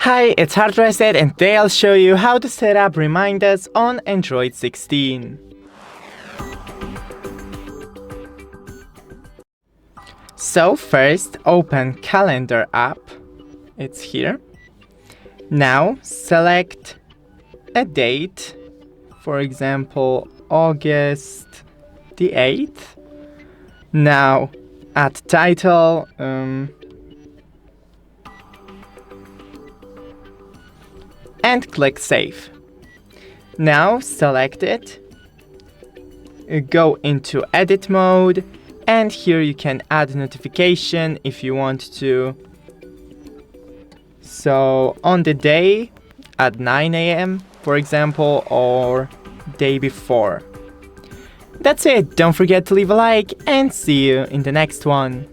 Hi, it's HardReset and today I'll show you how to set up reminders on Android 16. So first open Calendar app, it's here. Now select a date, for example August the 8th. Now add title, and click Save. Now select it, go into edit mode, and here you can add notification if you want to. So on the day at 9 a.m. for example, or day before. That's it, don't forget to leave a like and see you in the next one.